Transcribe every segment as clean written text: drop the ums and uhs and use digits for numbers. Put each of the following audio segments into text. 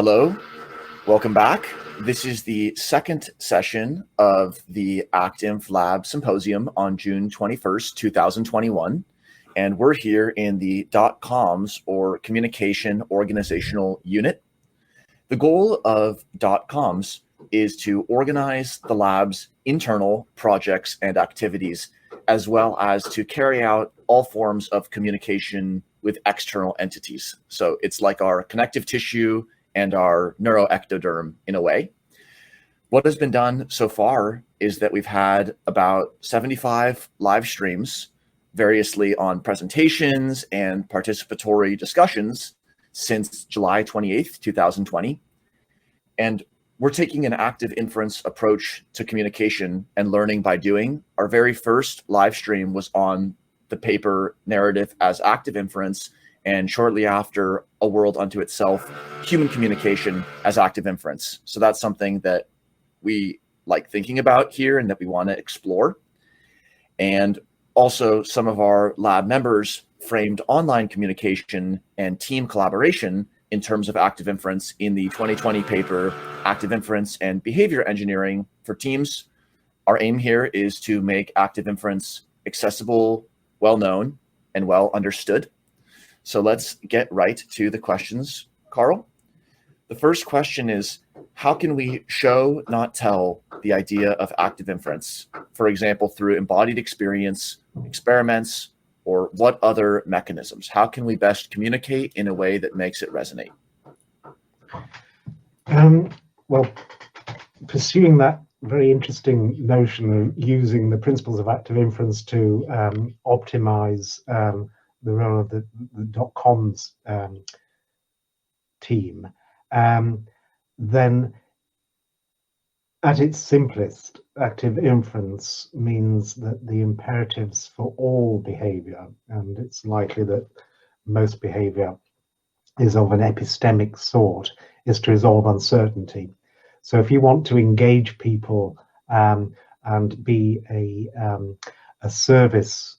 Hello, welcome back. This is the second session of the ActInfLab Symposium on June 21st, 2021. And we're here in the .coms, or Communication Organizational Unit. The goal of .coms is to organize the lab's internal projects and activities, as well as to carry out all forms of communication with external entities. So it's like our connective tissue and our neuroectoderm in a way. What has been done so far is that we've had about 75 live streams, variously on presentations and participatory discussions since July 28th, 2020. And we're taking an active inference approach to communication and learning by doing. Our very first live stream was on the paper Narrative as Active Inference, and shortly after, A World Unto Itself, Human Communication as Active Inference. So that's something that we like thinking about here and that we want to explore. And also some of our lab members framed online communication and team collaboration in terms of active inference in the 2020 paper, Active Inference and Behavior Engineering for Teams. Our aim here is to make active inference accessible, well-known, and well understood. So let's get right to the questions, Karl. The first question is, how can we show, not tell, the idea of active inference? For example, through embodied experience, experiments, or what other mechanisms? How can we best communicate in a way that makes it resonate? Well, pursuing that very interesting notion of using the principles of active inference to optimize the role of the .coms team, then at its simplest, active inference means that the imperatives for all behavior, and it's likely that most behavior is of an epistemic sort, is to resolve uncertainty. So if you want to engage people and be a service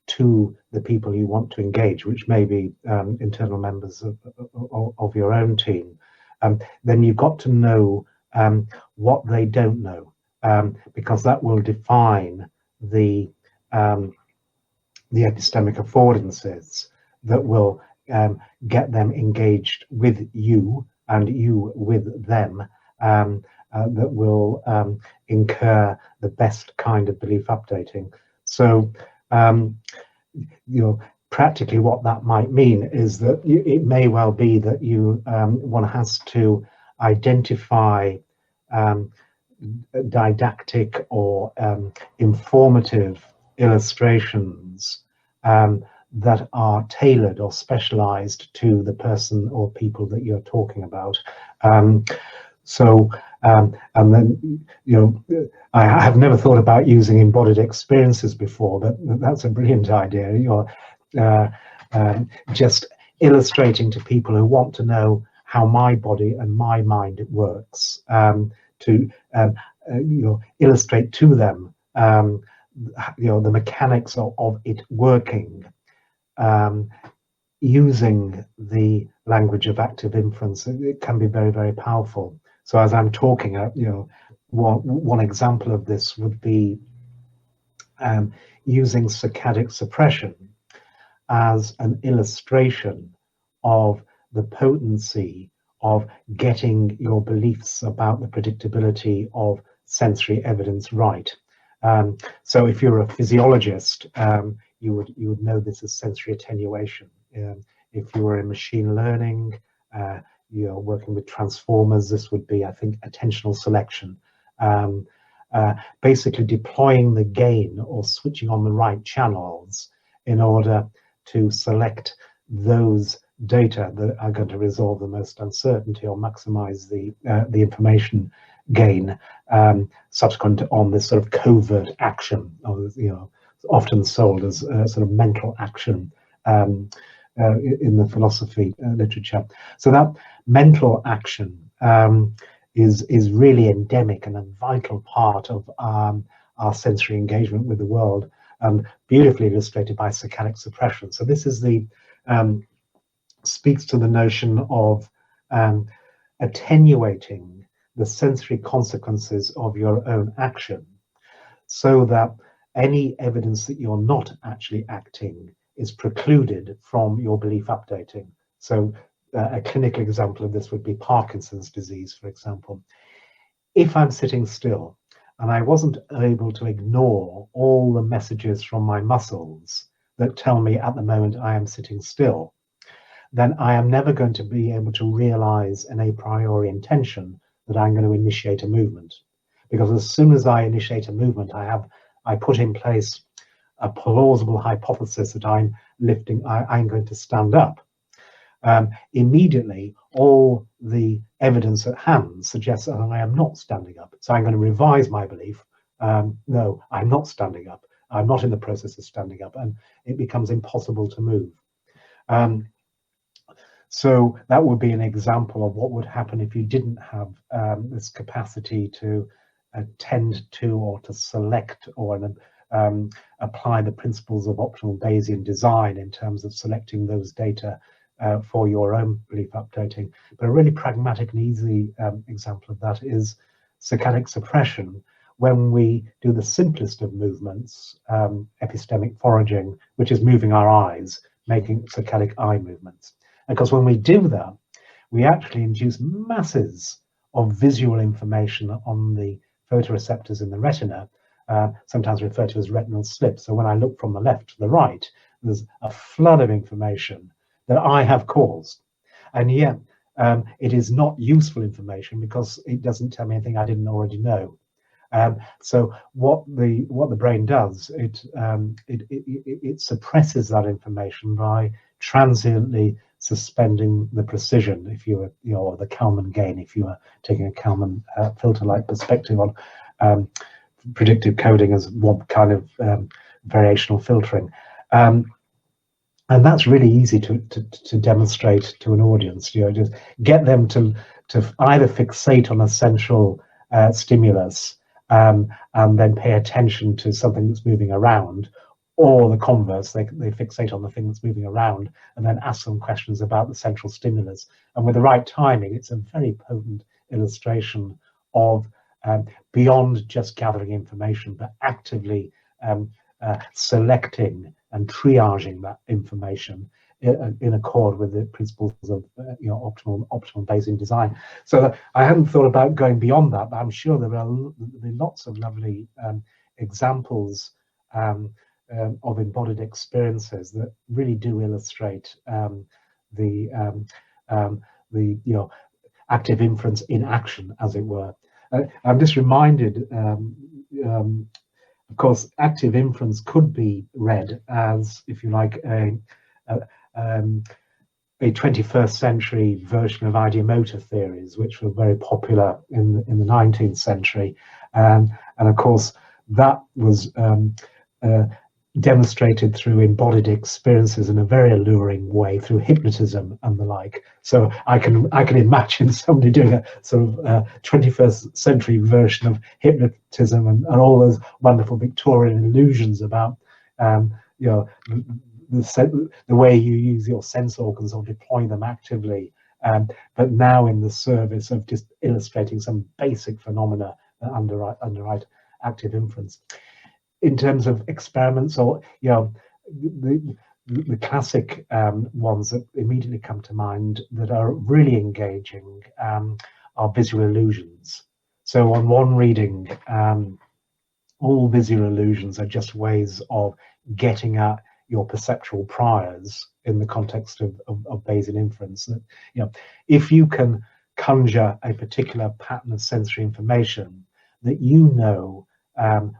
to the people you want to engage, which may be internal members of your own team, then you've got to know what they don't know, because that will define the epistemic affordances that will get them engaged with you and you with them, that will incur the best kind of belief updating. So practically what that might mean is that it may well be that one has to identify didactic or informative illustrations that are tailored or specialized to the person or people that you're talking about. And then, I have never thought about using embodied experiences before, but that's a brilliant idea. You're just illustrating to people who want to know how my body and my mind works, to illustrate to them, the mechanics of it working, using the language of active inference. It can be very, very powerful. So as I'm talking, one example of this would be using saccadic suppression as an illustration of the potency of getting your beliefs about the predictability of sensory evidence right. So if you're a physiologist, you would know this as sensory attenuation. If you were in machine learning, you're working with transformers, this would be, I think, attentional selection. Basically deploying the gain or switching on the right channels in order to select those data that are going to resolve the most uncertainty or maximize the information gain subsequent on this sort of covert action, or often sold as sort of mental action in the philosophy literature. So that mental action is really endemic and a vital part of our sensory engagement with the world, beautifully illustrated by saccadic suppression. So this is the speaks to the notion of attenuating the sensory consequences of your own action, so that any evidence that you're not actually acting is precluded from your belief updating. So a clinical example of this would be Parkinson's disease, for example. If I'm sitting still and I wasn't able to ignore all the messages from my muscles that tell me at the moment I am sitting still, then I am never going to be able to realize an a priori intention that I'm going to initiate a movement. Because as soon as I initiate a movement, I put in place a plausible hypothesis that I'm going to stand up. Immediately, all the evidence at hand suggests that I am not standing up. So I'm going to revise my belief. No, I'm not standing up. I'm not in the process of standing up, and it becomes impossible to move. So that would be an example of what would happen if you didn't have this capacity to attend to or to select or apply the principles of optimal Bayesian design in terms of selecting those data for your own belief updating. But a really pragmatic and easy example of that is saccadic suppression, when we do the simplest of movements, epistemic foraging, which is moving our eyes, making saccadic eye movements. Because when we do that, we actually induce masses of visual information on the photoreceptors in the retina, sometimes referred to as retinal slip. So when I look from the left to the right, there's a flood of information that I have caused. And yet it is not useful information because it doesn't tell me anything I didn't already know. So what the brain does, it suppresses that information by transiently suspending the precision, if you were, or the Kalman gain, if you were taking a Kalman filter-like perspective on predictive coding as one kind of variational filtering. And that's really easy to demonstrate to an audience. Just get them to either fixate on a central stimulus and then pay attention to something that's moving around, or the converse, they fixate on the thing that's moving around and then ask them questions about the central stimulus. And with the right timing, it's a very potent illustration of beyond just gathering information, but actively selecting and triaging that information in accord with the principles of optimal Bayesian design. So I hadn't thought about going beyond that, but I'm sure there'll be lots of lovely examples of embodied experiences that really do illustrate the active inference in action, as it were. I'm just reminded, of course, active inference could be read as, if you like, a 21st century version of ideomotor theories, which were very popular in the 19th century, and of course that was demonstrated through embodied experiences in a very alluring way through hypnotism and the like. So I can imagine somebody doing a sort of 21st century version of hypnotism and all those wonderful Victorian illusions about the way you use your sense organs or deploy them actively, but now in the service of just illustrating some basic phenomena that underwrite active inference. In terms of experiments, or the classic ones that immediately come to mind that are really engaging are visual illusions. So on one reading, all visual illusions are just ways of getting at your perceptual priors in the context of Bayesian inference. That, if you can conjure a particular pattern of sensory information that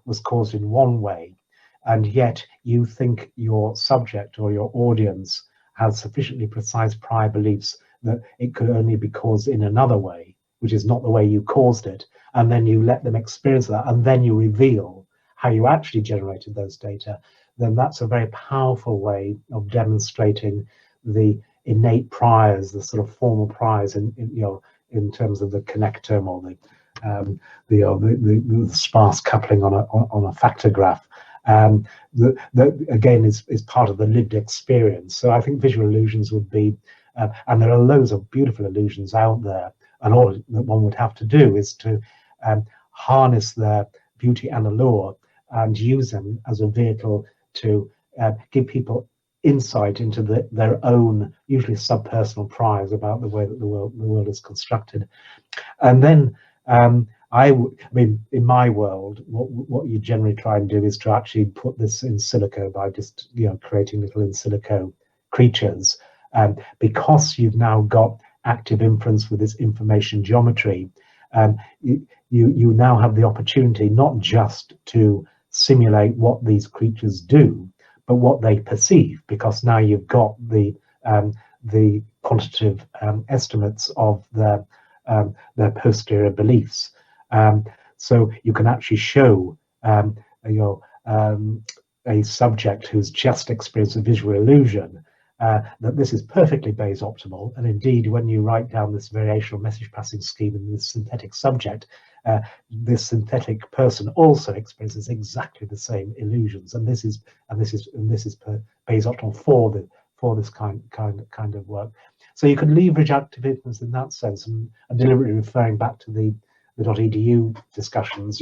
was caused in one way, and yet you think your subject or your audience has sufficiently precise prior beliefs that it could only be caused in another way, which is not the way you caused it, and then you let them experience that, and then you reveal how you actually generated those data, then that's a very powerful way of demonstrating the innate priors, the sort of formal priors in terms of the connectome or the sparse coupling on a factor graph. That again is part of the lived experience. So I think visual illusions would be And there are loads of beautiful illusions out there, and all that one would have to do is to harness their beauty and allure and use them as a vehicle to give people insight into their own, usually subpersonal priors about the way that the world is constructed. And then I mean, in my world, what you generally try and do is to actually put this in silico by just creating little in silico creatures, because you've now got active inference with this information geometry. You now have the opportunity not just to simulate what these creatures do, but what they perceive, because now you've got the quantitative estimates of their posterior beliefs. So you can actually show a subject who's just experienced a visual illusion that this is perfectly Bayes optimal. And indeed, when you write down this variational message passing scheme in this synthetic subject, this synthetic person also experiences exactly the same illusions. And this is Bayes optimal for this kind of work. So you can leverage active inference in that sense, and deliberately referring back to the .edu discussions,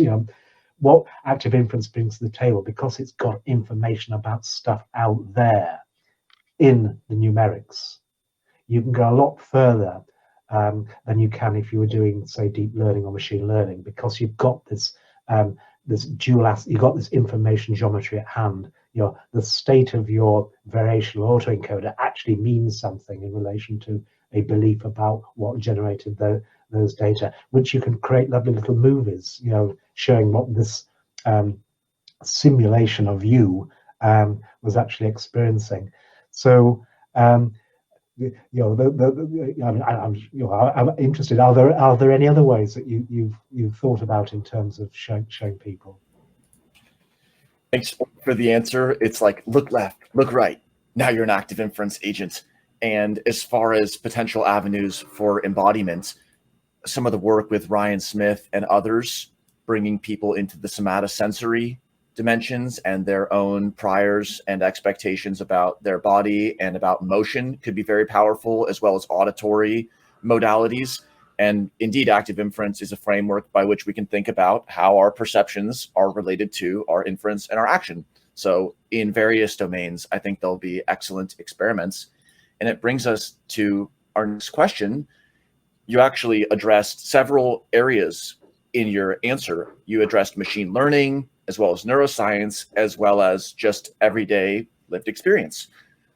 what active inference brings to the table, because it's got information about stuff out there in the numerics. You can go a lot further than you can if you were doing, say, deep learning or machine learning, because you've got this you've got this information geometry at hand. The state of your variational autoencoder actually means something in relation to a belief about what generated those data, which you can create lovely little movies, showing what this simulation of you was actually experiencing. So, I'm interested. Are there any other ways that you've thought about in terms of showing people? Thanks for the answer. It's like, look left, look right. Now you're an active inference agent. And as far as potential avenues for embodiment, some of the work with Ryan Smith and others, bringing people into the somatosensory dimensions and their own priors and expectations about their body and about motion could be very powerful, as well as auditory modalities. And indeed, active inference is a framework by which we can think about how our perceptions are related to our inference and our action. So in various domains, I think there'll be excellent experiments. And it brings us to our next question. You actually addressed several areas in your answer. You addressed machine learning, as well as neuroscience, as well as just everyday lived experience.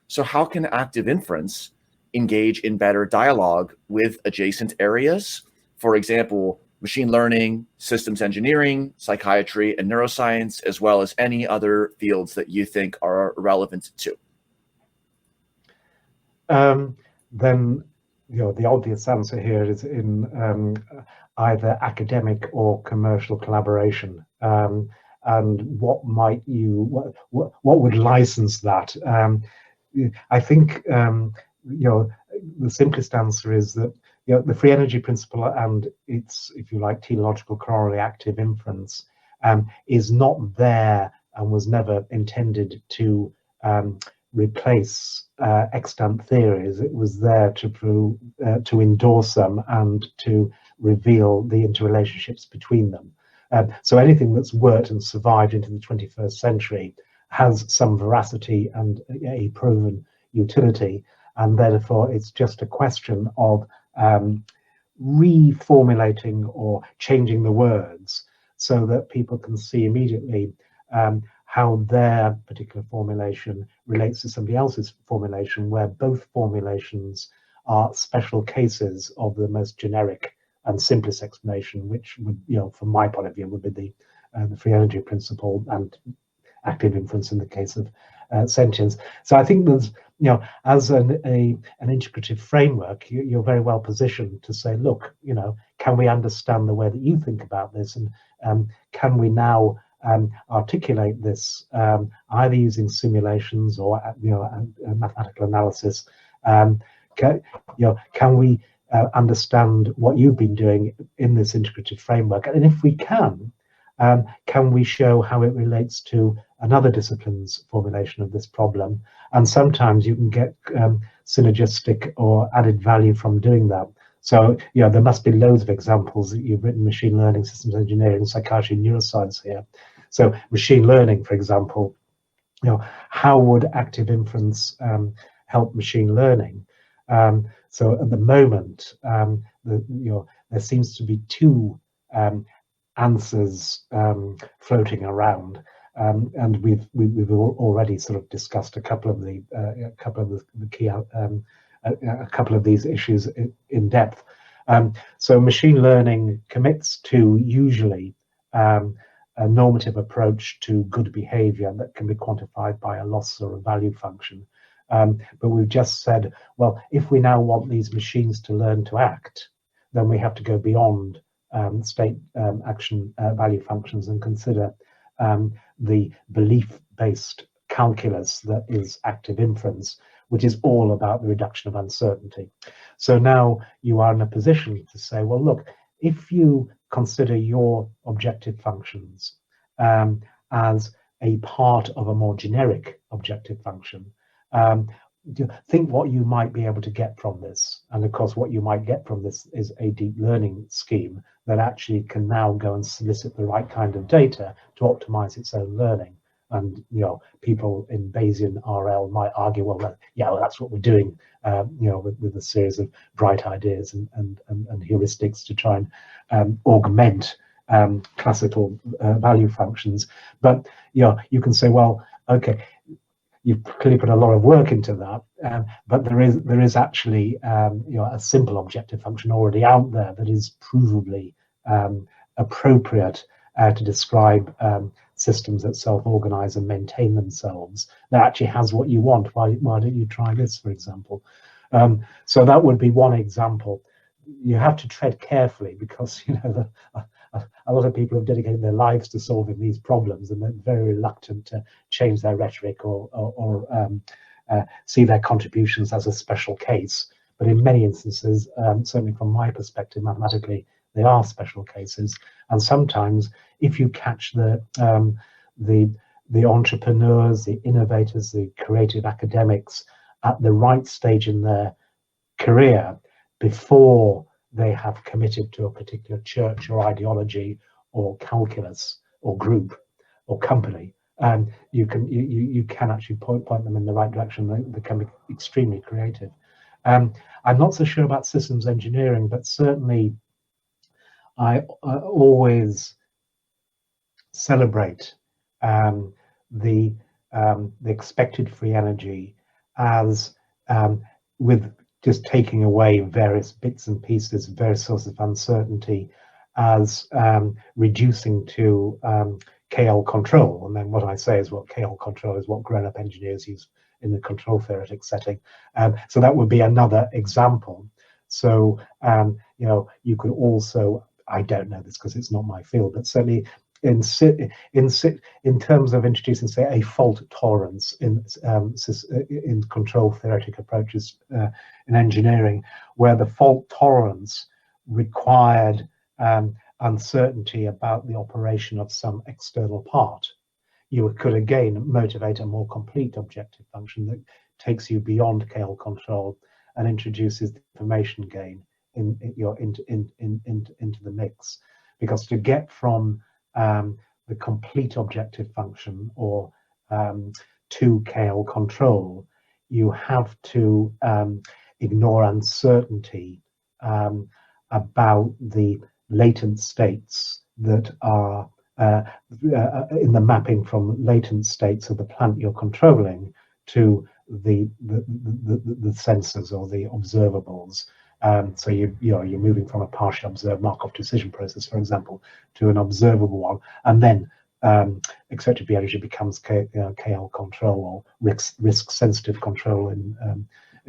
So how can active inference engage in better dialogue with adjacent areas? For example, machine learning, systems engineering, psychiatry, and neuroscience, as well as any other fields that you think are relevant to. Then the obvious answer here is in either academic or commercial collaboration. And what might what would license that? I think the simplest answer is that the free energy principle and its, if you like, teleological corollary active inference is not there and was never intended to replace extant theories. It was there to endorse them and to reveal the interrelationships between them. So anything that's worked and survived into the 21st century has some veracity and a proven utility, and therefore it's just a question of reformulating or changing the words so that people can see immediately how their particular formulation relates to somebody else's formulation, where both formulations are special cases of the most generic and simplest explanation, which would, from my point of view, would be the free energy principle and active inference in the case of sentience. So I think there's, as an integrative framework, you're very well positioned to say, look, can we understand the way that you think about this, and can we now articulate this either using simulations or mathematical analysis? Can we understand what you've been doing in this integrative framework? And if we can we show how it relates to another discipline's formulation of this problem? And sometimes you can get synergistic or added value from doing that. So, there must be loads of examples that you've written machine learning, systems engineering, psychiatry, neuroscience here. So machine learning, for example, how would active inference help machine learning? So at the moment, there seems to be two answers floating around, and we've already sort of discussed a couple of the key a couple of these issues in depth. So machine learning commits to usually a normative approach to good behavior that can be quantified by a loss or a value function. But we've just said, well, if we now want these machines to learn to act, then we have to go beyond state action value functions and consider the belief-based calculus that is active inference, which is all about the reduction of uncertainty. So now you are in a position to say, well, look, if you consider your objective functions as a part of a more generic objective function, think what you might be able to get from this. And of course, what you might get from this is a deep learning scheme that actually can now go and solicit the right kind of data to optimize its own learning. And people in Bayesian RL might argue, well, that's what we're doing, with a series of bright ideas and heuristics to try and augment classical value functions. But you can say, well, okay, you've clearly put a lot of work into that, but there is actually a simple objective function already out there that is provably appropriate to describe systems that self-organize and maintain themselves, that actually has what you want. Why don't you try this, for example? So that would be one example. You have to tread carefully because a lot of people have dedicated their lives to solving these problems, and they're very reluctant to change their rhetoric or see their contributions as a special case. But in many instances, certainly from my perspective, mathematically, they are special cases. And sometimes, if you catch the entrepreneurs, the innovators, the creative academics at the right stage in their career, before they have committed to a particular church or ideology or calculus or group or company, you can actually point them in the right direction. They can be extremely creative. I'm not so sure about systems engineering, but certainly I always celebrate the expected free energy as with just taking away various bits and pieces, various sources of uncertainty, as reducing to KL control. And then what I say is what KL control is what grown-up engineers use in the control theoretic setting. So that would be another example. So you could also, I don't know this because it's not my field, but certainly in terms of introducing, say, a fault tolerance in control theoretic approaches in engineering, where the fault tolerance required uncertainty about the operation of some external part, you could again motivate a more complete objective function that takes you beyond KL control and introduces the information gain into the mix. Because to get from the complete objective function or to KL control, you have to ignore uncertainty about the latent states that are in the mapping from latent states of the plant you're controlling to the sensors or the observables. So you're moving from a partially observed Markov decision process, for example, to an observable one, and then expected free energy becomes KL control or risk sensitive control in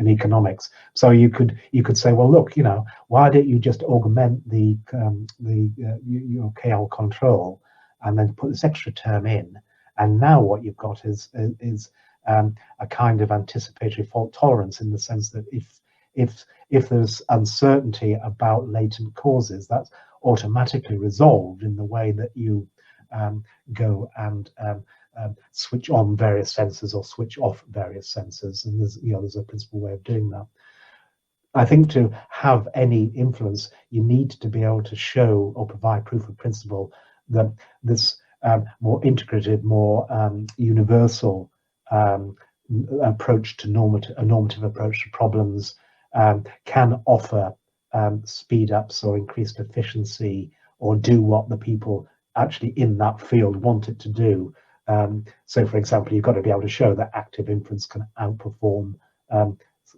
economics. So you could say, well, look, why don't you just augment the KL control and then put this extra term in, and now what you've got is a kind of anticipatory fault tolerance, in the sense that if there's uncertainty about latent causes, that's automatically resolved in the way that you go and switch on various sensors or switch off various sensors, and there's a principal way of doing that. I think to have any influence, you need to be able to show or provide proof of principle that this more integrated, more universal approach to normative approach to problems can offer speed ups or increased efficiency, or do what the people actually in that field want it to do. So, for example, you've got to be able to show that active inference can outperform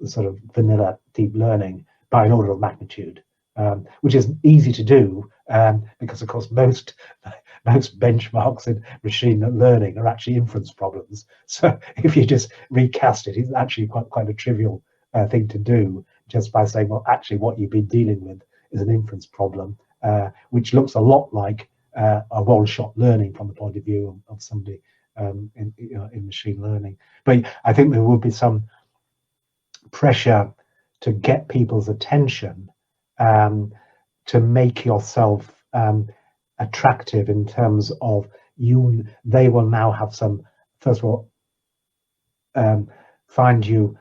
sort of vanilla deep learning by an order of magnitude, which is easy to do because, of course, most benchmarks in machine learning are actually inference problems. So if you just recast it, it's actually quite a trivial thing to do, just by saying, well, actually what you've been dealing with is an inference problem, which looks a lot like a one-shot learning from the point of view of somebody in machine learning. But I think there will be some pressure to get people's attention, to make yourself attractive in terms of they will now have some, first of all, find you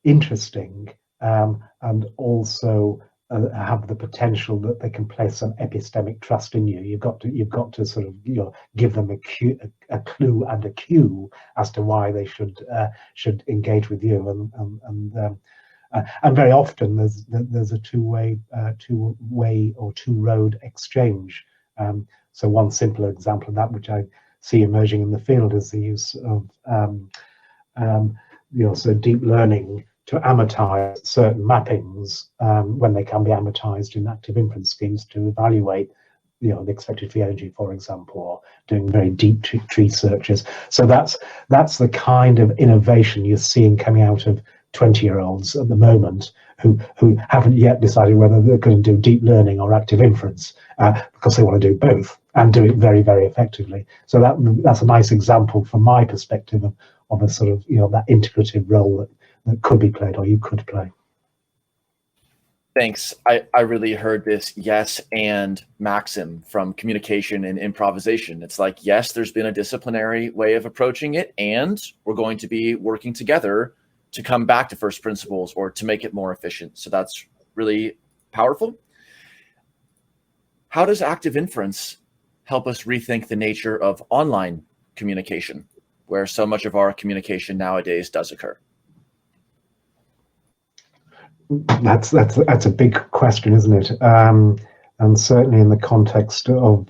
interesting, and also have the potential that they can place some epistemic trust in you. You've got to sort of give them a clue and a cue as to why they should engage with you, and very often there's a two-way or two-road exchange. So one simple example of that, which I see emerging in the field, is the use of so deep learning to amortize certain mappings when they can be amortized in active inference schemes to evaluate the expected free energy, for example, or doing very deep tree searches. So that's the kind of innovation you're seeing coming out of 20-year-olds at the moment who haven't yet decided whether they're going to do deep learning or active inference, because they want to do both and do it very, very effectively. So that's a nice example from my perspective of a sort of that integrative role that could be played, or you could play. Thanks. I really heard this yes and maxim from communication and improvisation. It's like, yes, there's been a disciplinary way of approaching it, and we're going to be working together to come back to first principles or to make it more efficient. So that's really powerful. How does active inference help us rethink the nature of online communication, where so much of our communication nowadays does occur? That's a big question, isn't it? And certainly in the context of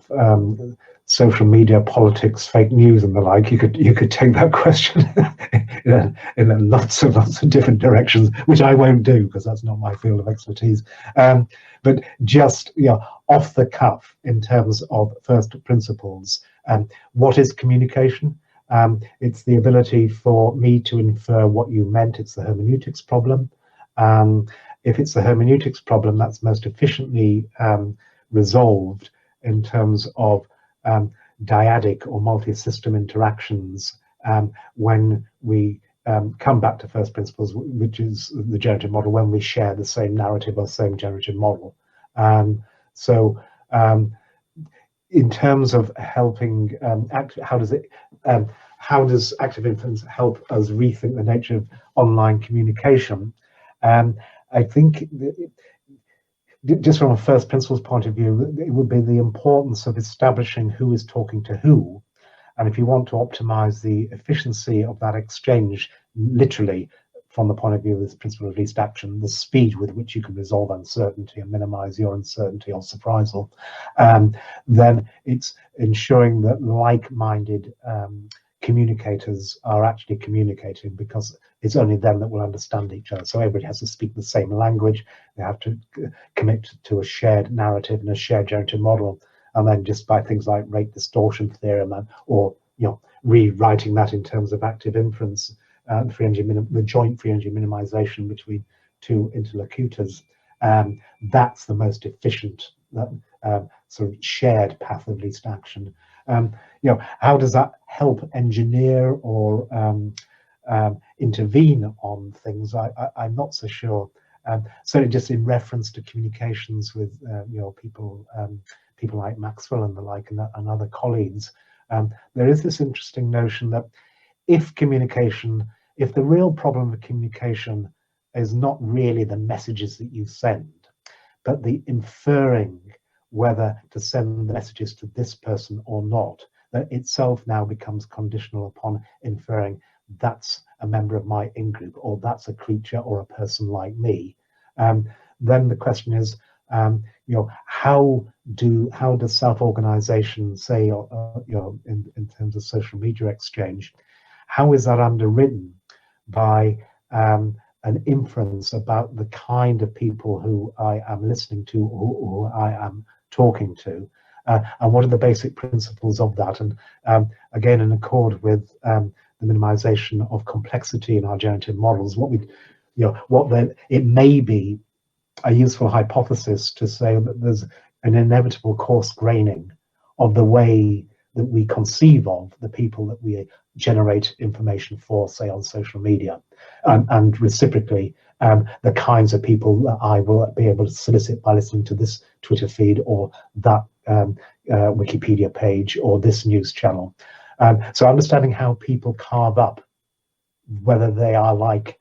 social media, politics, fake news, and the like, you could take that question in lots of different directions, which I won't do because that's not my field of expertise. But just off the cuff, in terms of first principles, what is communication? It's the ability for me to infer what you meant. It's the hermeneutics problem. If it's a hermeneutics problem, that's most efficiently resolved in terms of dyadic or multi-system interactions when we come back to first principles, which is the generative model, when we share the same narrative or same generative model. So in terms of helping, how does active inference help us rethink the nature of online communication? I think just from a first principles point of view, it would be the importance of establishing who is talking to who. And if you want to optimize the efficiency of that exchange, literally from the point of view of this principle of least action, the speed with which you can resolve uncertainty and minimize your uncertainty or surprisal, then it's ensuring that like-minded communicators are actually communicating, because it's only them that will understand each other. So everybody has to speak the same language. They have to commit to a shared narrative and a shared generative model. And then just by things like rate distortion theorem, or rewriting that in terms of active inference, the joint free energy minimization between two interlocutors, that's the most efficient sort of shared path of least action. How does that help engineer or intervene on things? I'm not so sure. Certainly, just in reference to communications with people like Maxwell and the like, and other colleagues, there is this interesting notion that if the real problem of communication is not really the messages that you send, but the inferring whether to send the messages to this person or not, that itself now becomes conditional upon inferring that's a member of my in-group, or that's a creature or a person like me. Then the question is, how does self-organization, say, in terms of social media exchange, how is that underwritten by an inference about the kind of people who I am listening to, who I am talking to, and what are the basic principles of that? And again, in accord with the minimization of complexity in our generative models, it may be a useful hypothesis to say that there's an inevitable coarse graining of the way that we conceive of the people that we generate information for, say, on social media, and reciprocally, the kinds of people that I will be able to solicit by listening to this Twitter feed or that Wikipedia page or this news channel. So understanding how people carve up, whether they are like,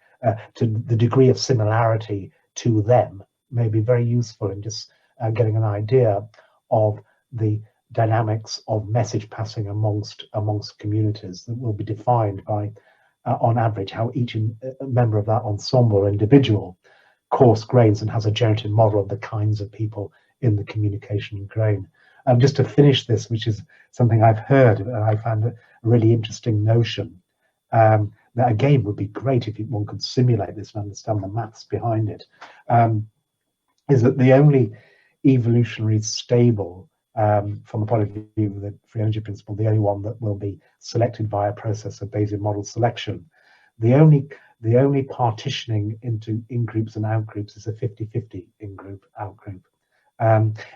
to the degree of similarity to them, may be very useful in just getting an idea of the dynamics of message passing amongst communities that will be defined by, on average, how each member of that ensemble or individual coarse grains and has a generative model of the kinds of people in the communication grain. Just to finish this, which is something I've heard and I found a really interesting notion, that again would be great if one could simulate this and understand the maths behind it, is that the only evolutionary stable, from the point of view of the free energy principle, the only one that will be selected via a process of Bayesian model selection, the only partitioning into in-groups and out-groups is a 50-50 in-group, out-group,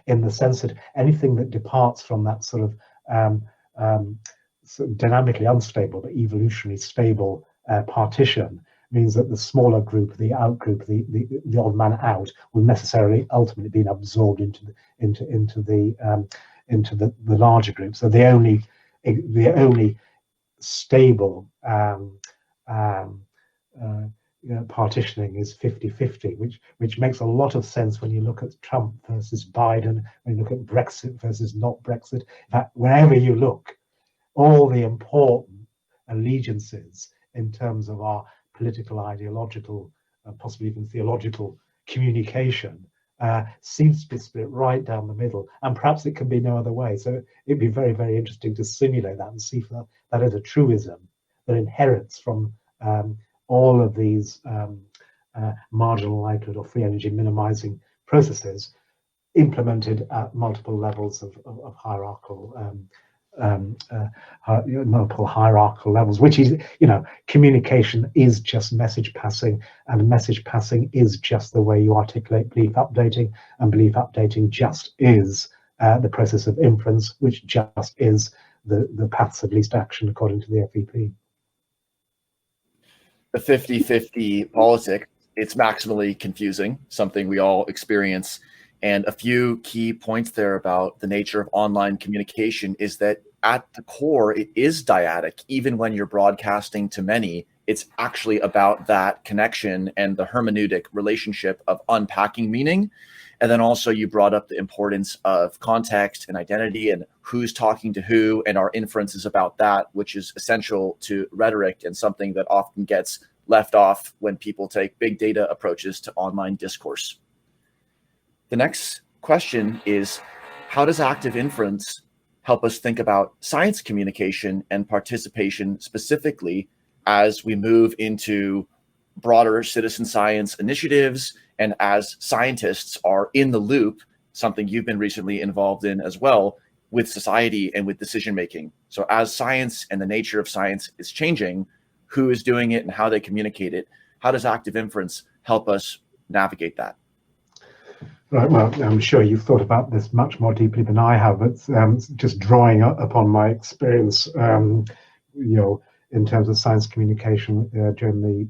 in the sense that anything that departs from that sort of dynamically unstable but evolutionarily stable partition means that the smaller group, the out group, the odd man out, will necessarily ultimately be absorbed into the larger group. So the only stable partitioning is 50-50, which makes a lot of sense when you look at Trump versus Biden, when you look at Brexit versus not Brexit. In fact, wherever you look, all the important allegiances in terms of our political, ideological, possibly even theological communication seems to be split right down the middle, and perhaps it can be no other way. So it'd be very, very interesting to simulate that and see if that is a truism that inherits from all of these marginal likelihood or free energy minimizing processes implemented at multiple levels of hierarchical multiple hierarchical levels, which is, communication is just message passing, and message passing is just the way you articulate belief updating, and belief updating just is the process of inference, which just is the paths of least action according to the FEP. The 50-50 politics, it's maximally confusing, something we all experience. And a few key points there about the nature of online communication is that at the core, it is dyadic. Even when you're broadcasting to many, it's actually about that connection and the hermeneutic relationship of unpacking meaning. And then also you brought up the importance of context and identity and who's talking to who, and our inferences about that, which is essential to rhetoric and something that often gets left off when people take big data approaches to online discourse. The next question is, how does active inference help us think about science communication and participation specifically as we move into broader citizen science initiatives and as scientists are in the loop, something you've been recently involved in as well, with society and with decision making? So as science and the nature of science is changing, who is doing it and how they communicate it, how does active inference help us navigate that? Right, well, I'm sure you've thought about this much more deeply than I have. It's just drawing upon my experience, in terms of science communication during the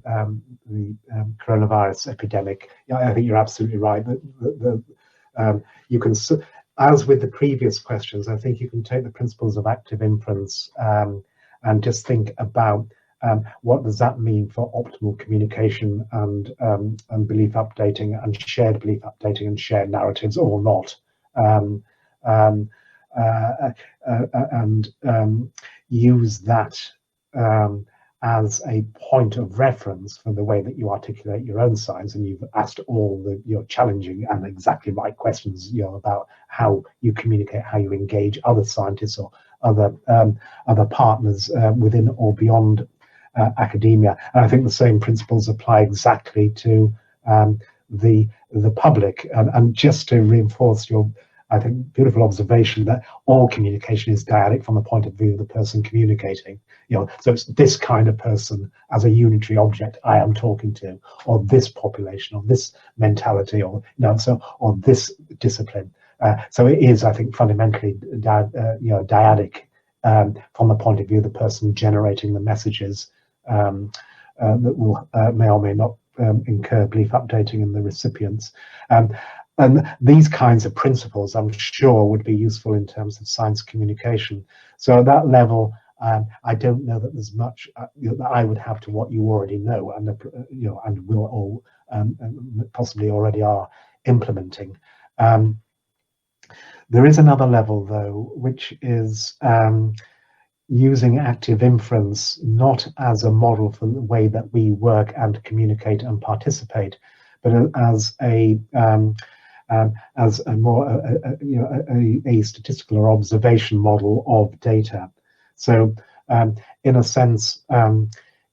coronavirus epidemic. Yeah, I think you're absolutely right. You can. as with the previous questions, I think you can take the principles of active inference and just think about what does that mean for optimal communication and belief updating and shared belief updating and shared narratives or not. And use that as a point of reference for the way that you articulate your own science. And you've asked all the challenging and exactly right questions about how you communicate, how you engage other scientists or other partners within or beyond academia. And I think the same principles apply exactly to the public. And just to reinforce your, I think, beautiful observation that all communication is dyadic from the point of view of the person communicating. So it's this kind of person as a unitary object I am talking to, or this population, or this mentality, or or this discipline. So it is, I think, fundamentally dyadic from the point of view of the person generating the messages that will may or may not incur belief updating in the recipients. And these kinds of principles, I'm sure, would be useful in terms of science communication. So at that level, I don't know that there's much that I would have to what you already know, and and will all possibly already are implementing. There is another level, though, which is using active inference not as a model for the way that we work and communicate and participate, but as a more a statistical or observation model of data. So in a sense,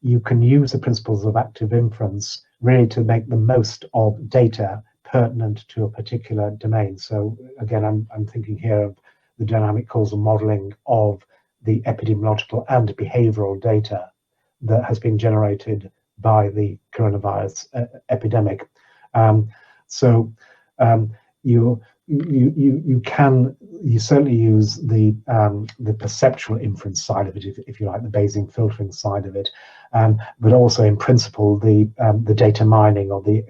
you can use the principles of active inference really to make the most of data pertinent to a particular domain. So again, I'm thinking here of the dynamic causal modeling of the epidemiological and behavioral data that has been generated by the coronavirus epidemic. So you certainly use the perceptual inference side of it, if you like, the Bayesian filtering side of it, but also in principle the data mining or the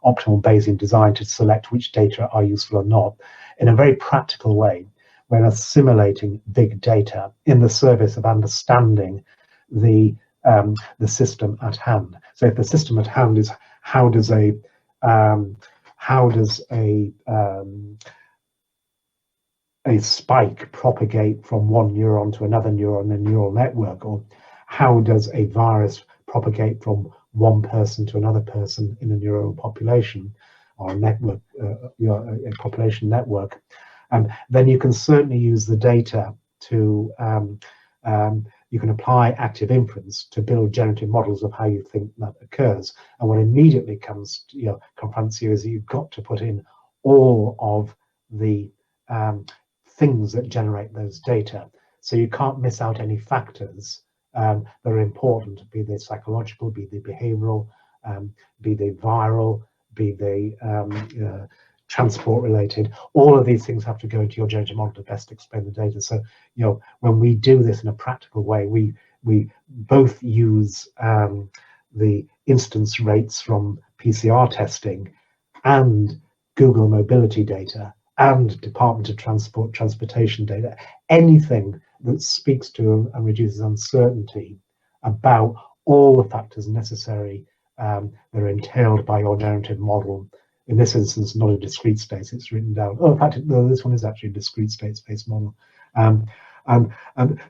optimal Bayesian design to select which data are useful or not in a very practical way. We're assimilating big data in the service of understanding the system at hand. So if the system at hand is how does a spike propagate from one neuron to another neuron in a neural network, or how does a virus propagate from one person to another person in a neural population or a network, a population network, then you can certainly use the data to you can apply active inference to build generative models of how you think that occurs. And what immediately confronts you is you've got to put in all of the things that generate those data. So you can't miss out any factors that are important, be they psychological, be they behavioral, be they viral, be they transport related. All of these things have to go into your generative model to best explain the data. So when we do this in a practical way, we both use the instance rates from PCR testing and Google mobility data and Department of transportation data, anything that speaks to and reduces uncertainty about all the factors necessary that are entailed by your generative model. In this instance, not a discrete space, it's written down. Oh, in fact, no, this one is actually a discrete state-space model. And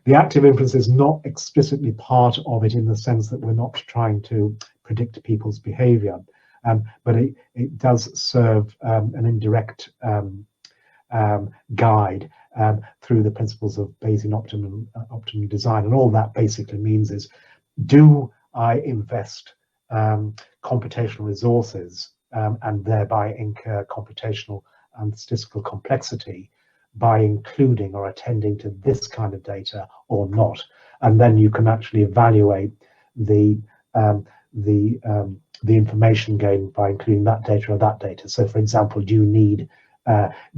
the active inference is not explicitly part of it in the sense that we're not trying to predict people's behavior, but it does serve an indirect guide through the principles of Bayesian optimum design. And all that basically means is, do I invest computational resources and thereby incur computational and statistical complexity by including or attending to this kind of data or not? And then you can actually evaluate the information gained by including that data or that data. So, for example, do you need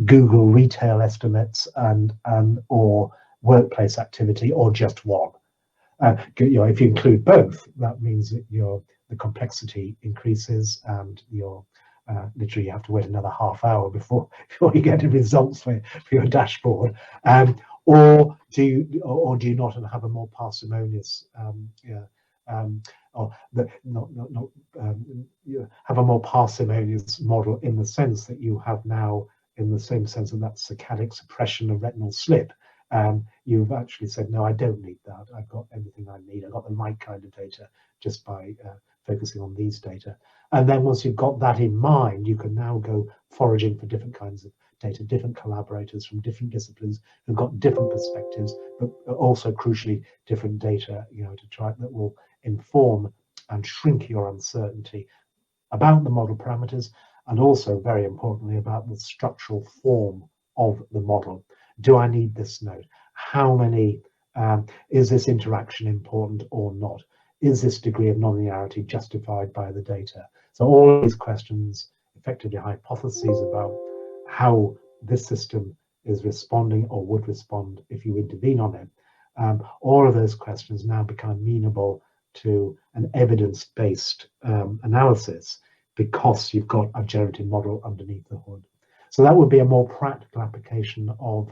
Google retail estimates and or workplace activity, or just one? If you include both, that means that the complexity increases and your literally you have to wait another half hour before you get the results for your dashboard, or do you not, and have a more parsimonious have a more parsimonious model, in the sense that you have now, in the same sense of that saccadic suppression of retinal slip, you've actually said, no, I don't need that. I've got everything I need. I've got the right kind of data just by focusing on these data. And then once you've got that in mind, you can now go foraging for different kinds of data, different collaborators from different disciplines who've got different perspectives, but also crucially different data, to try that will inform and shrink your uncertainty about the model parameters, and also very importantly about the structural form of the model. Do I need this node? How many, is this interaction important or not? Is this degree of nonlinearity justified by the data? So all of these questions, effectively hypotheses about how this system is responding or would respond if you intervene on it. All of those questions now become amenable to an evidence-based analysis, because you've got a generative model underneath the hood. So that would be a more practical application of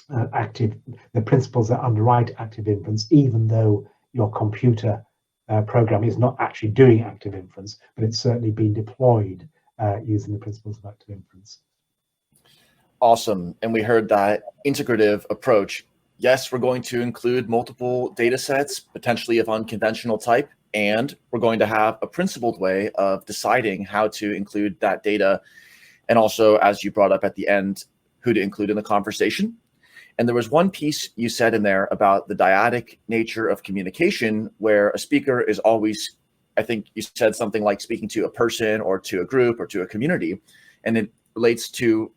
the principles that underwrite active inference, even though your computer program is not actually doing active inference, but it's certainly being deployed using the principles of active inference. Awesome. And we heard that integrative approach. Yes, we're going to include multiple data sets, potentially of unconventional type, and we're going to have a principled way of deciding how to include that data. And also, as you brought up at the end, who to include in the conversation. And there was one piece you said in there about the dyadic nature of communication, where a speaker is always, I think you said something like speaking to a person or to a group or to a community. And it relates to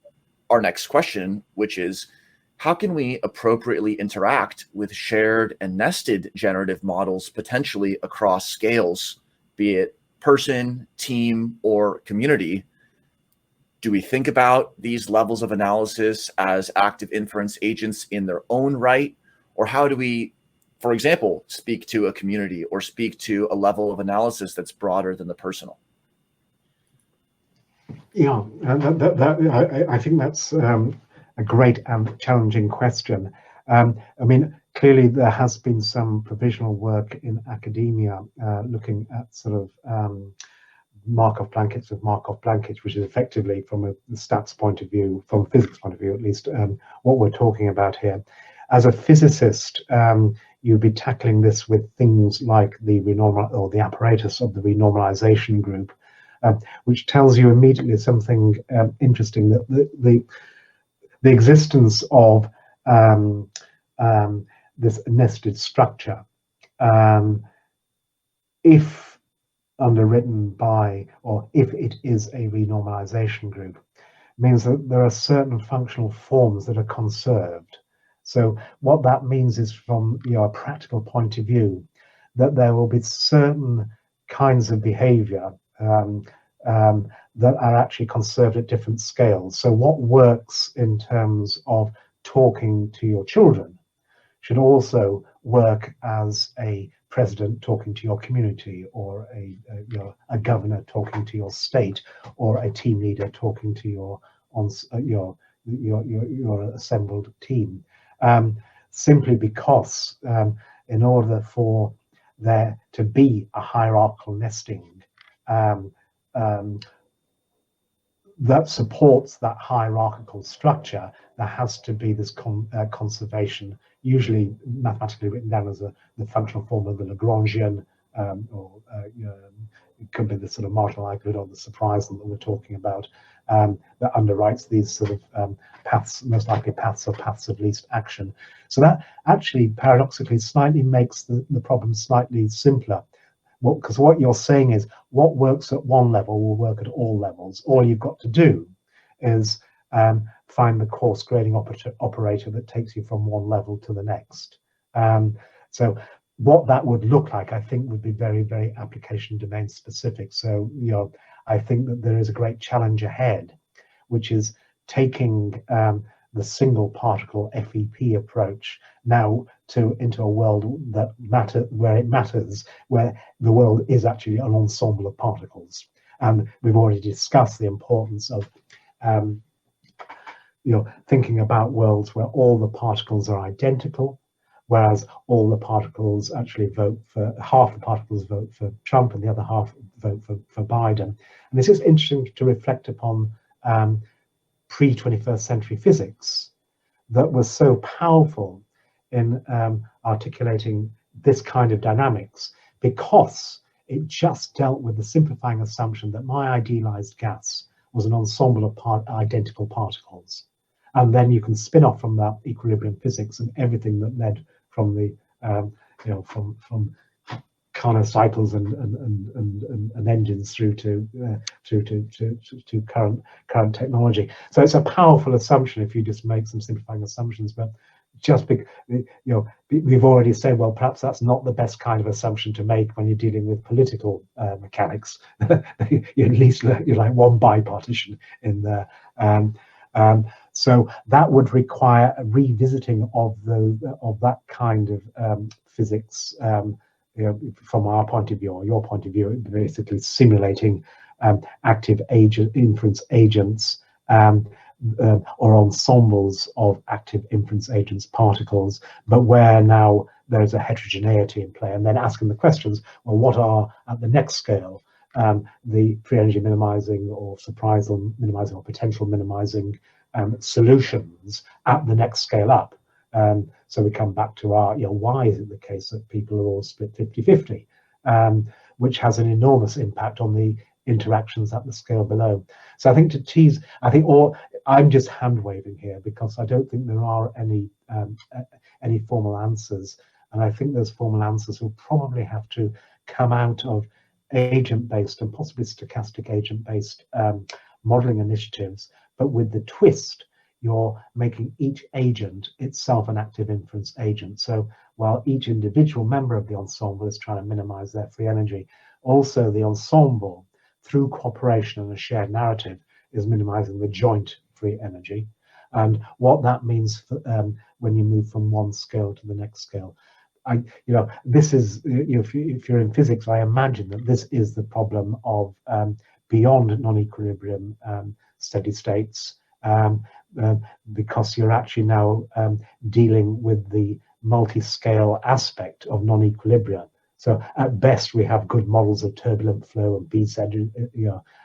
our next question, which is, how can we appropriately interact with shared and nested generative models potentially across scales, be it person, team, or community? Do we think about these levels of analysis as active inference agents in their own right? Or how do we, for example, speak to a community or speak to a level of analysis that's broader than the personal? Yeah, I think that's a great and challenging question. I mean, clearly there has been some provisional work in academia looking at sort of Markov blankets of Markov blankets, which is effectively, from a stats point of view, from a physics point of view at least, what we're talking about here. As a physicist, you'd be tackling this with things like the the apparatus of the renormalization group, which tells you immediately something interesting, that the existence of this nested structure, if underwritten by, or if it is a renormalization group, means that there are certain functional forms that are conserved. So what that means is, from a practical point of view, that there will be certain kinds of behavior that are actually conserved at different scales. So what works in terms of talking to your children should also work as a president talking to your community, or a governor talking to your state, or a team leader talking to your assembled team. Simply because in order for there to be a hierarchical nesting that supports that hierarchical structure, there has to be this conservation, usually mathematically written down as the functional form of the Lagrangian, or it could be the sort of marginal likelihood or the surprise that we're talking about, that underwrites these sort of paths, most likely paths, or paths of least action. So that actually paradoxically slightly makes the problem slightly simpler. Because what you're saying is, what works at one level will work at all levels. All you've got to do is find the coarse grading operator that takes you from one level to the next. So what that would look like, I think, would be very, very application domain specific. So I think that there is a great challenge ahead, which is taking the single particle FEP approach now into a world that where it matters, where the world is actually an ensemble of particles. And we've already discussed the importance of thinking about worlds where all the particles are identical, whereas all the particles actually vote for, half the particles vote for Trump and the other half vote for Biden. And this is interesting to reflect upon pre-21st century physics that was so powerful in articulating this kind of dynamics, because it just dealt with the simplifying assumption that my idealized gas was an ensemble of identical particles. And then you can spin off from that equilibrium physics and everything that led from the from Carnot cycles and engines through to current technology. So it's a powerful assumption if you just make some simplifying assumptions, but just we've already said, well, perhaps that's not the best kind of assumption to make when you're dealing with political mechanics. You at least you're like one bipartition in there. So that would require a revisiting of that kind of physics. From our point of view or your point of view, basically simulating active inference agents or ensembles of active inference agents, particles, but where now there's a heterogeneity in play, and then asking the questions, well, what are at the next scale the free energy minimizing or surprisal minimizing or potential minimizing solutions at the next scale up? So we come back to our, why is it the case that people are all split 50-50, which has an enormous impact on the interactions at the scale below. So I think I'm just hand waving here because I don't think there are any formal answers, and I think those formal answers will probably have to come out of agent-based and possibly stochastic agent-based modeling initiatives, but with the twist, you're making each agent itself an active inference agent. So while each individual member of the ensemble is trying to minimize their free energy, also the ensemble, through cooperation and a shared narrative, is minimizing the joint free energy. And what that means for, when you move from one scale to the next scale. This is, if you're in physics, I imagine that this is the problem of beyond non-equilibrium steady states, because you're actually now dealing with the multi-scale aspect of non-equilibrium. So at best, we have good models of turbulent flow and bead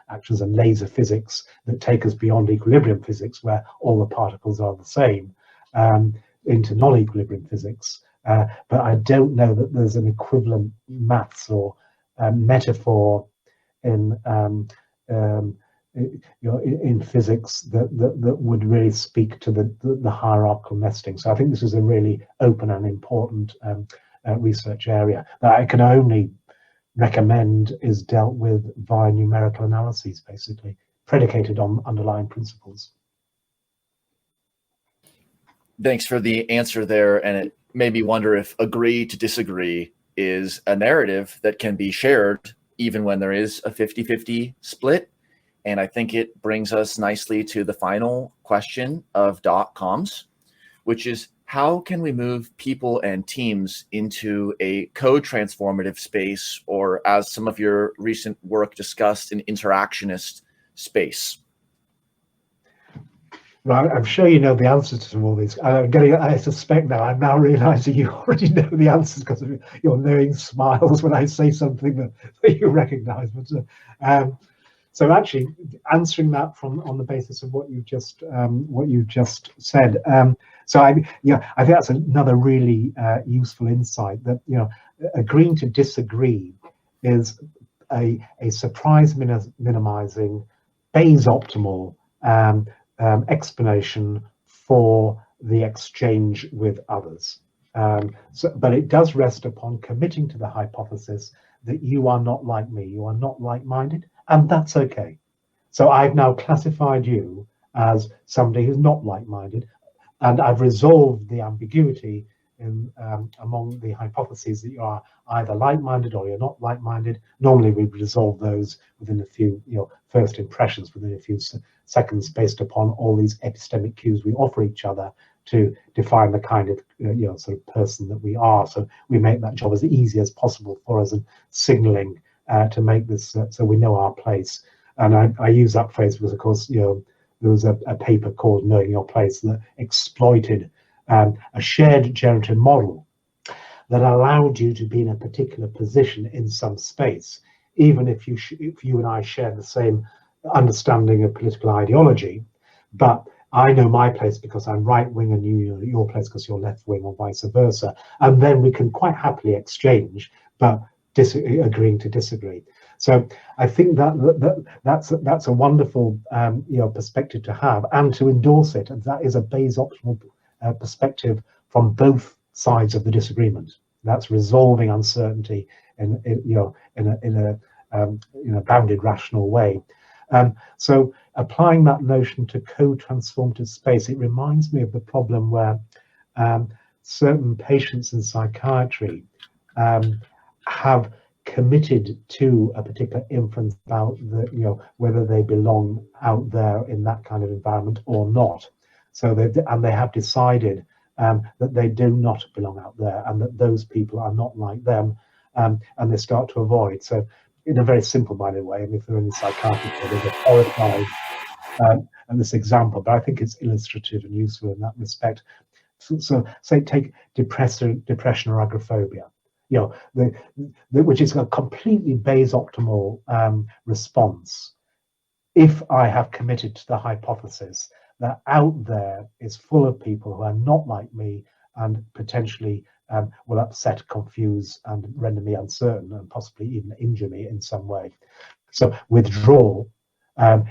actions and laser physics that take us beyond equilibrium physics, where all the particles are the same, into non-equilibrium physics. But I don't know that there's an equivalent maths or metaphor in physics that would really speak to the hierarchical nesting. So I think this is a really open and important research area that I can only recommend is dealt with via numerical analyses, basically predicated on underlying principles. Thanks for the answer there, and it made me wonder if agree to disagree is a narrative that can be shared even when there is a 50-50 split. And I think it brings us nicely to the final question of .coms, which is, how can we move people and teams into a code-transformative space, or as some of your recent work discussed, an interactionist space? Right, I'm sure you know the answers to all these. I suspect now, I'm now realizing you already know the answers because of your knowing smiles when I say something that you recognize. But so actually answering that on the basis of what you just said. So I think that's another really useful insight, that agreeing to disagree is a surprise minimizing, Bayes optimal explanation for the exchange with others. But it does rest upon committing to the hypothesis that you are not like me, you are not like-minded, and that's okay. So I've now classified you as somebody who's not like-minded, and I've resolved the ambiguity in, among the hypotheses that you are either like-minded or you're not like-minded. Normally we resolve those within a few first impressions, within a few seconds, based upon all these epistemic cues we offer each other to define the kind of sort of person that we are. So we make that job as easy as possible for us, and signaling to make this so we know our place. And I use that phrase because, of course, there was a paper called Knowing Your Place that exploited a shared generative model that allowed you to be in a particular position in some space, even if you and I share the same understanding of political ideology. But I know my place because I'm right wing, and you know your place because you're left wing, or vice versa. And then we can quite happily exchange, but agreeing to disagree. So I think that's a wonderful perspective to have, and to endorse it. And that is a Bayes optimal perspective from both sides of the disagreement. That's resolving uncertainty in a bounded, rational way. So applying that notion to co-transformative space, it reminds me of the problem where certain patients in psychiatry have committed to a particular inference about whether they belong out there in that kind of environment or not. So they have decided that they do not belong out there, and that those people are not like them, and they start to avoid. So in a very simple-minded way, and if they're in the psychiatric, they're horrified at this example, but I think it's illustrative and useful in that respect. So say take depression or agoraphobia, which is a completely Bayes optimal response. If I have committed to the hypothesis that out there is full of people who are not like me and potentially will upset, confuse, and render me uncertain, and possibly even injure me in some way. So withdraw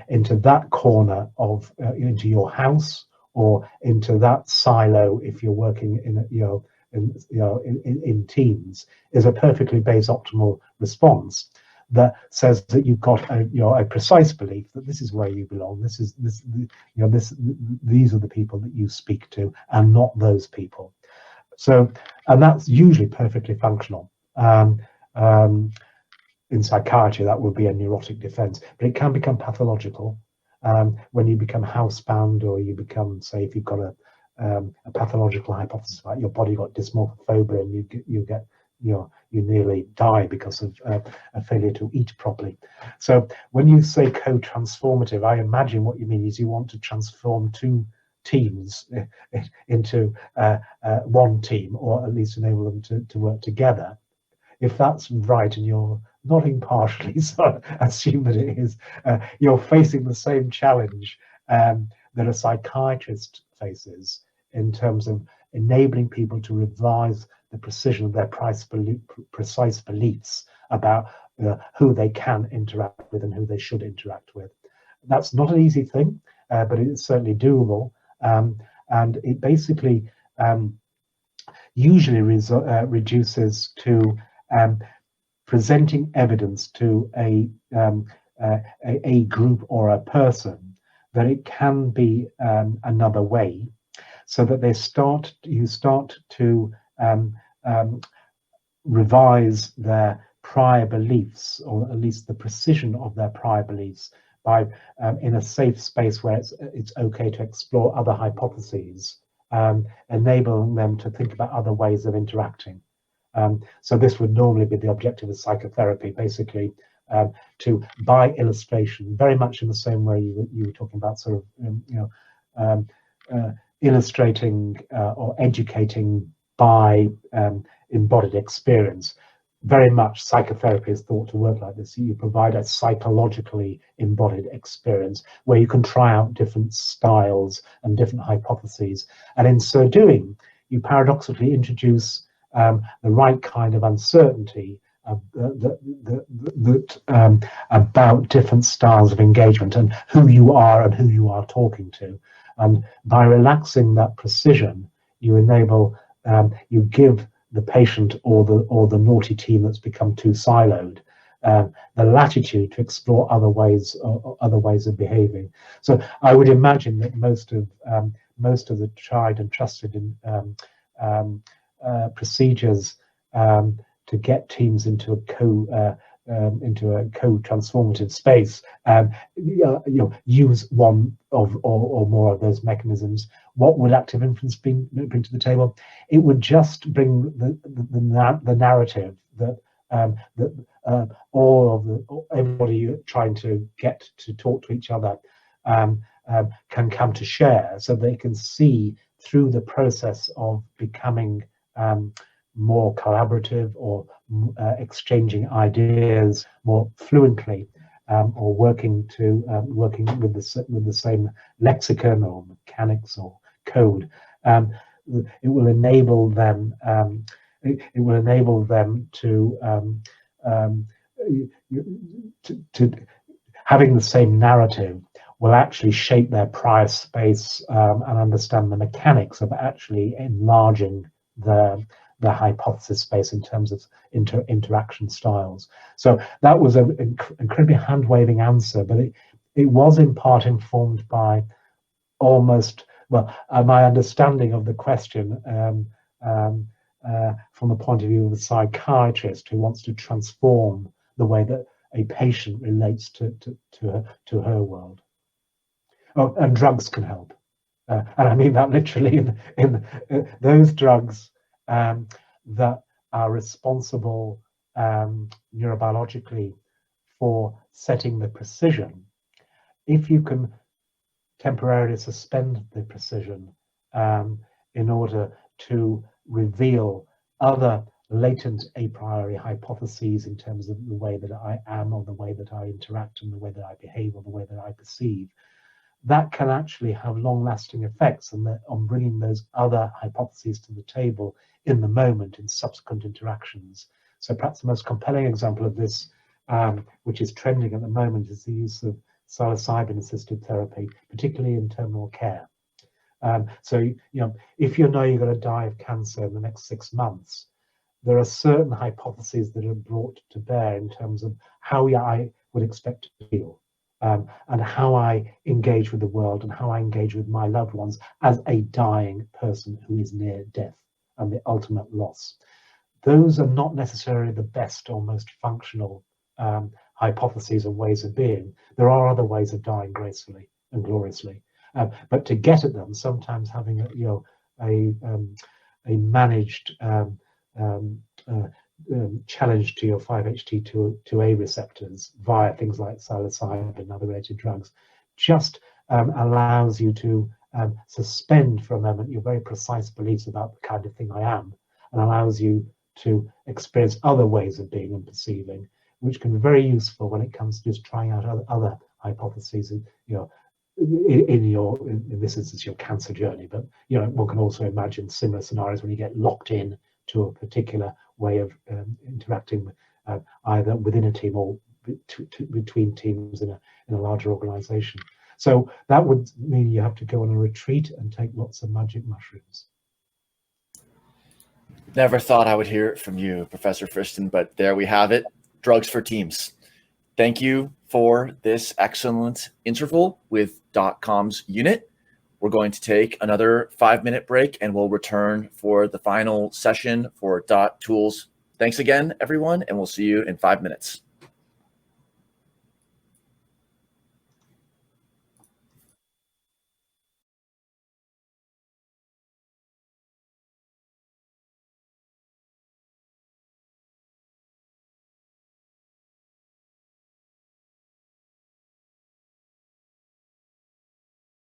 into that corner of into your house, or into that silo if you're working in teams, is a perfectly Bayes optimal response that says that you've got a precise belief that this is where you belong. These are the people that you speak to, and not those people. So, and that's usually perfectly functional. In psychiatry, that would be a neurotic defense, but it can become pathological when you become housebound, or you become, say, if you've got a pathological hypothesis about your body got dysmorphophobia, and you nearly die because of a failure to eat properly. So when you say co-transformative, I imagine what you mean is you want to transform two teams into one team, or at least enable them to work together. If that's right, and you're nodding partially, so I assume that it is, you're facing the same challenge that a psychiatrist faces in terms of enabling people to revise the precision of their precise beliefs about who they can interact with and who they should interact with. That's not an easy thing, but it's certainly doable, and it basically usually reduces to presenting evidence to a group or a person that it can be another way, so that you start to revise their prior beliefs, or at least the precision of their prior beliefs, by in a safe space where it's okay to explore other hypotheses, enabling them to think about other ways of interacting. So this would normally be the objective of psychotherapy, basically, to, by illustration, very much in the same way you were talking about, sort of illustrating or educating by embodied experience. Very much psychotherapy is thought to work like this. You provide a psychologically embodied experience where you can try out different styles and different hypotheses, and in so doing, you paradoxically introduce the right kind of uncertainty about different styles of engagement and who you are and who you are talking to. And by relaxing that precision, you enable, you give the patient or the naughty team that's become too siloed the latitude to explore other ways of behaving. So I would imagine that most of the tried and trusted procedures to get teams into a co-transformative space, use one or more of those mechanisms. What would active inference bring to the table? It would just bring the narrative that that everybody you're trying to get to talk to each other can come to share, so they can see through the process of becoming more collaborative or exchanging ideas more fluently, or working with the same lexicon or mechanics or code. It will enable them. It will enable them to having the same narrative will actually shape their prior space, and understand the mechanics of actually enlarging the hypothesis space in terms of interaction styles. So that was an incredibly hand-waving answer, but it was in part informed by my understanding of the question from the point of view of a psychiatrist who wants to transform the way that a patient relates to her world. Oh, and drugs can help, and I mean that literally. In those drugs that are responsible neurobiologically for setting the precision, if you can temporarily suspend the precision in order to reveal other latent a priori hypotheses in terms of the way that I am, or the way that I interact, and the way that I behave, or the way that I perceive, that can actually have long-lasting effects on bringing those other hypotheses to the table in the moment in subsequent interactions. So perhaps the most compelling example of this, which is trending at the moment, is the use of psilocybin-assisted therapy, particularly in terminal care. So, if you know you're going to die of cancer in the next 6 months, there are certain hypotheses that are brought to bear in terms of how I would expect to feel, and how I engage with the world, and how I engage with my loved ones as a dying person who is near death and the ultimate loss. Those are not necessarily the best or most functional hypotheses and ways of being. There are other ways of dying gracefully and gloriously, but to get at them, sometimes having a managed challenge to your 5-HT2A receptors via things like psilocybin and other related drugs just allows you to suspend for a moment your very precise beliefs about the kind of thing I am, and allows you to experience other ways of being and perceiving, which can be very useful when it comes to just trying out other hypotheses. In this instance, your cancer journey, but one can also imagine similar scenarios when you get locked in to a particular way of interacting, either within a team or between teams in a larger organization. So that would mean you have to go on a retreat and take lots of magic mushrooms. Never thought I would hear it from you, Professor Friston, but there we have it. Drugs for teams. Thank you for this excellent interval with .com's unit. We're going to take another 5-minute break, and we'll return for the final session for .tools. Thanks again, everyone, and we'll see you in 5 minutes.